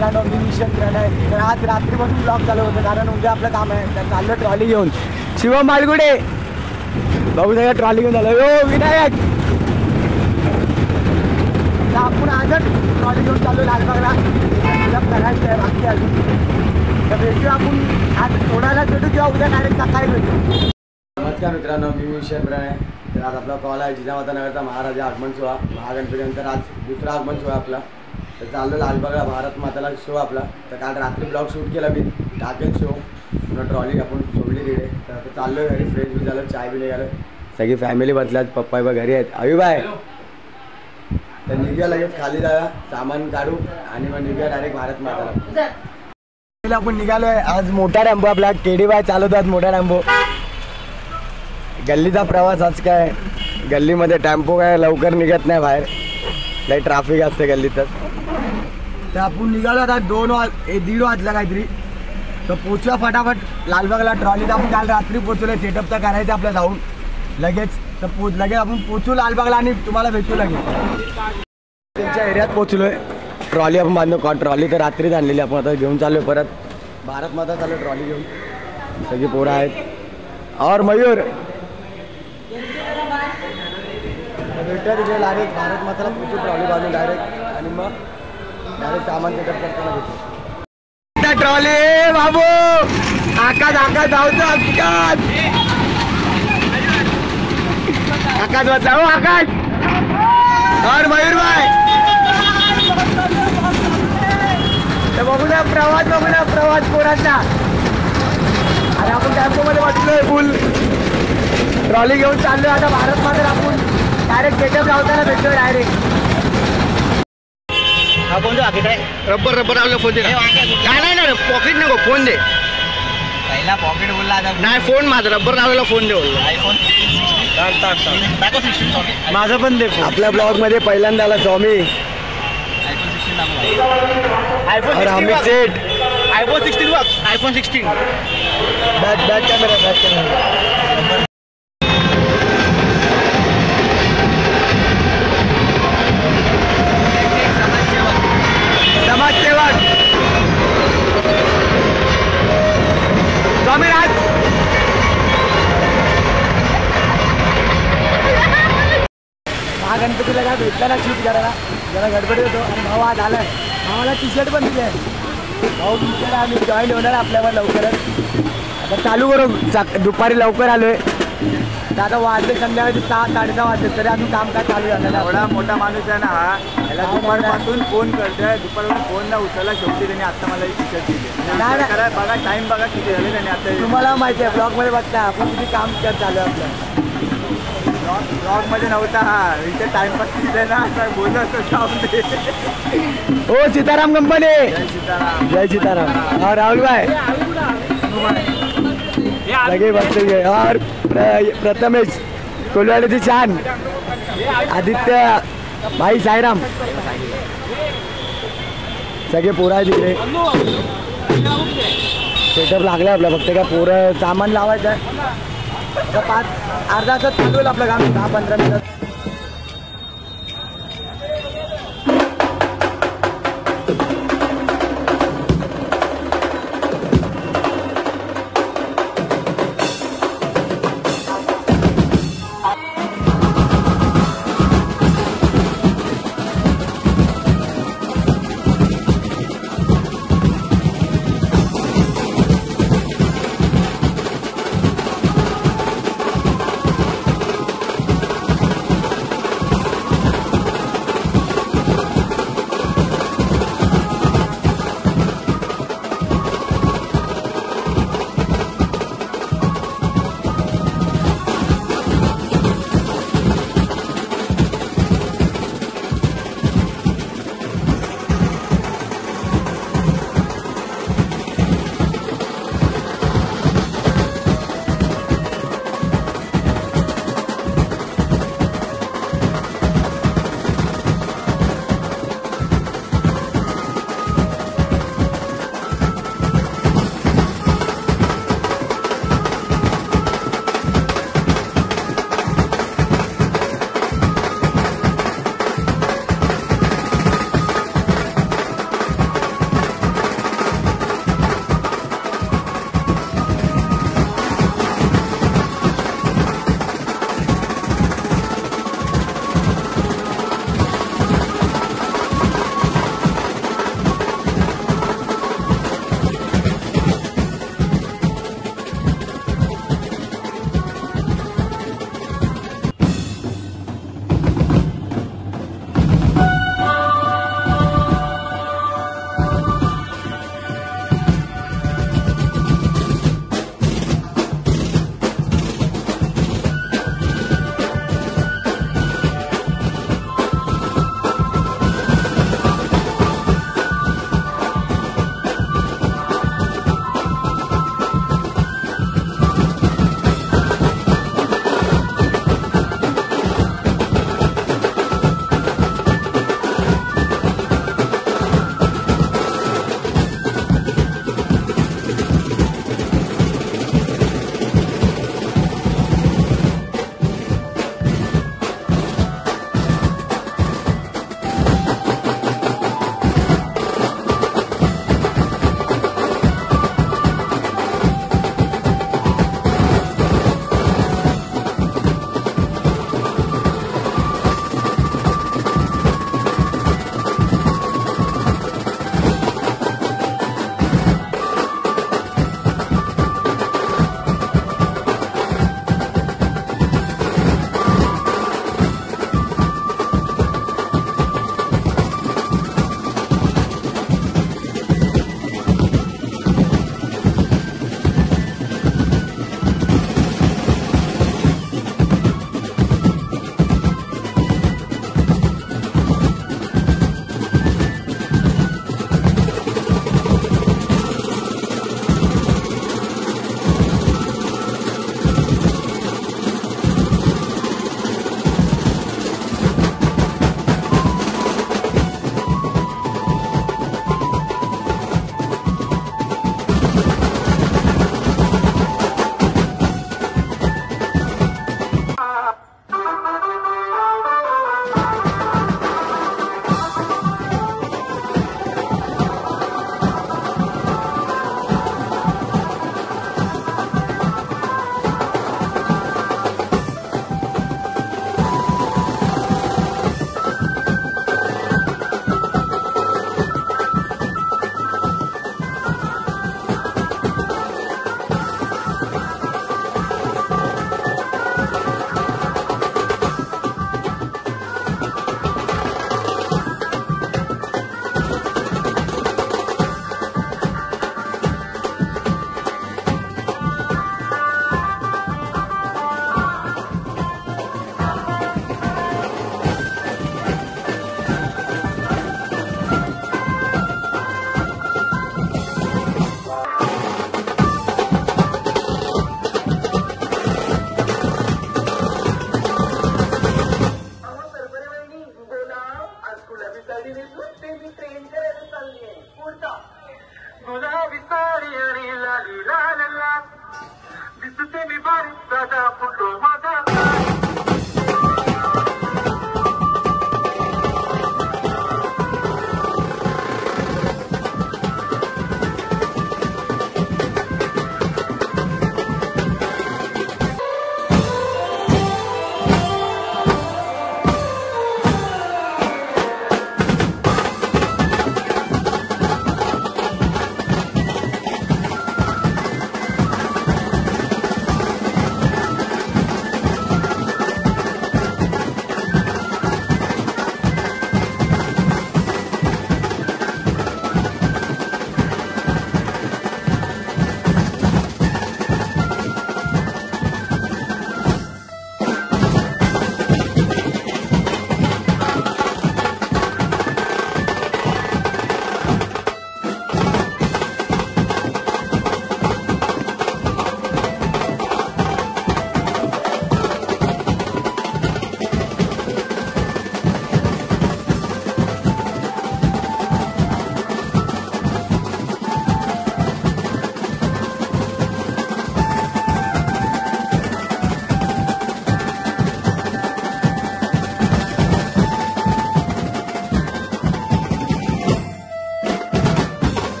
मित्रांनो, मी मिशन प्रणय. तर आज रात्रीपासून ब्लॉग चालू होतं कारण उद्या आपलं काम आहे. तर चाललो ट्रॉली घेऊन. शिवम मालगुडे बघू सगळं ट्रॉली घेऊन झालं. यो विनायक, तर आपण आजच ट्रॉली घेऊन चालू लालबागला. करायचं आहे बाकी अजून. तर भेटूया आपण आज थोड्याला भेटू किंवा उद्या डायरेक्ट सकाळी भेटू. नमस्कार मित्रांनो, मी मिशन प्रणय. तर आज आपला कॉल आहे जिजामाता नगरचा महाराजा आगमन सोहळा. महागणपतीनंतर आज दुसरा आगमन सोहळा आपला. तर चाललो लालबागला भारत माताला शो आपला. तर काल रात्री ब्लॉग शूट केला मी, टाकेल शो. पुन्हा ट्रॉली आपण सोडली तिकडे. तर आता चाललो घरी, फ्रेश बी झालं, चाय बी निघालं. सगळी फॅमिली बसल्यात, पप्पा बा घरी आहेत. अयुबाय तर निघूया लगेच खाली जाऊया, सामान काढू आणि मग निघूया डायरेक्ट भारत माताला. आपण निघालोय. आज मोठा टेम्पो आपला केडीबाय चालवतात. मोठा टेम्पो गल्लीचा प्रवास. आज काय गल्लीमध्ये टेम्पो काय लवकर निघत नाही बाहेर, लई ट्रॅफिक असते गल्लीतच. तर आपण निघालो आता 1:30 वाजला काहीतरी. तर पोचूया फटाफट लालबागला. ट्रॉलीत आपण काल रात्री पोचलोय. सेटअप तर करायचं आपलं जाऊन लगेच. तर लगेच आपण पोचू लालबागला आणि तुम्हाला भेटू लगेच. त्यांच्या एरियात पोचलोय. ट्रॉली आपण बांधलो. ट्रॉली तर रात्रीच आणलेली आपण. आता घेऊन चाललोय परत भारत माता. चालू ट्रॉली घेऊन. सगळी पोरं आहेत और मयूर भेटूया तिथे डायरेक्ट भारत माताला पोचू. ट्रॉली बांधून डायरेक्ट आणि मग डायरेक्ट सामान सेटअप करताना भेटू. ट्रॉली बाबू आकाश आकाश धावतो. आकाश वाजला हो आकाश और मयूर भाई. तर बघू ना प्रवास, बघू ना प्रवास पोरांचा. आणि आपण टेम्पोमध्ये बसलोय फुल. ट्रॉली घेऊन चाललोय आता भारत माता. आपण डायरेक्ट सेटअप लावताना भेटतोय डायरेक्ट. हा फोन दे बाकी काय रबर रबर लावलं. फोन दे. काय नाही ना पॉकेट नको, फोन दे. पहिला पॉकेट बोलला नाही, फोन माझा रबर लावलेला फोन दे बोलला. आयफोन माझं पण दे. आपल्या ब्लॉग मध्ये पहिल्यांदा आला Swami. IPhone 16 iPhone 16 back camera. समाजसेवक स्वामीराज. महागणपतीला काय भेटला ना शूट करायला, जरा गडबडी होतो. आणि भाऊ आज आलाय. भावाला टी शर्ट पण दिले. भाऊ विचारा आम्ही जॉईन होणार आपल्यावर लवकरच. आता चालू करू. दुपारी लवकर आलोय. तर आता वाजले संध्याकाळी 6-6:30 वाजले तरी अजून काम काय चालू झालं. एवढा मोठा माणूस आहे ना हा. याला दुपारपासून फोन करतोय. दुपारपासून फोन ना उचलला. शेवटी त्याने आता मला एक टी शर्ट दिली. करा बघा टाइम बघा किती झाले त्याने आता. तुम्हाला माहिती आहे ब्लॉगमध्ये बघता आपण किती काम चालू आहे आपलं. ब्लॉगमध्ये नव्हता हा. इथे टाइमपास दिले ना काय बोलत होतो. हो सीताराम कंपनी. जय सीताराम. जय सीताराम. और राहुल भाई लगे बसते. और प्रथमेश कोलवाडीची छान. आदित्य भाई साईराम. सगळे पोरं आहे तिकडे. सेटअप लागला आपला. फक्त काय पोरं सामान लावायचं आहे. अर्धा तास चालू होईल आपलं काम. 10-15 मिनिट.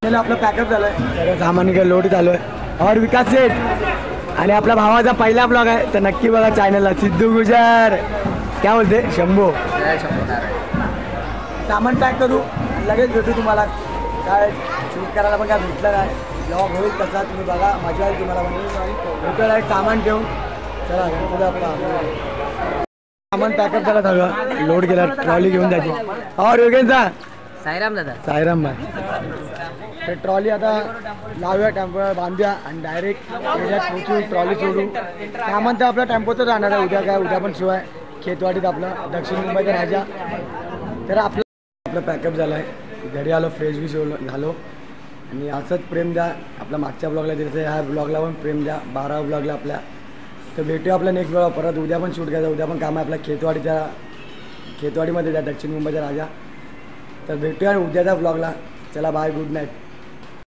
आपलं पॅकअप झालंय सगळं सामान काय लोड चालू आहे और विकास सेठ आणि आपल्या भावाचा पहिला ब्लॉग आहे तर नक्की बघा चॅनलला सिद्धू गुजर काय बोलते शंभू सामान पॅक करू लगेच भेटू तुम्हाला काय शूट करायला पण काय भेटलं नाही ब्लॉग होईल तसा तुम्ही बघा मजा येईल तुम्हाला पण भेटलं एक सामान ठेवून चला सामान पॅकअप झाला सगळं लोड केला ट्रॉली घेऊन जायची और योगेशचा साईराम दादा साईराम भाई तर ट्रॉली आता लावूया टेम्पो बांधूया आणि डायरेक्ट एरियात पोचू ट्रॉली सोडू सामान तर आपला टेम्पोचं राहणार आहे उद्या काय उद्या पण शो आहे खेतवाडीत आपलं दक्षिण मुंबईचा राजा तर आपलं पॅकअप झालं आहे घरी आलो फ्रेश बी झालो आणि असंच प्रेम द्या आपल्या मागच्या ब्लॉगला दिलं ह्या ब्लॉगला पण प्रेम द्या 12 ब्लॉगला आपल्या तर भेटूया आपल्या नेक्स्ट ब्लॉग परत उद्या पण शूट करायचं उद्या पण काम आहे आपल्या खेतवाडीमध्ये द्या दक्षिण मुंबईचा राजा तर भेटूया उद्याच्या ब्लॉगला चला बाय गुड नाईट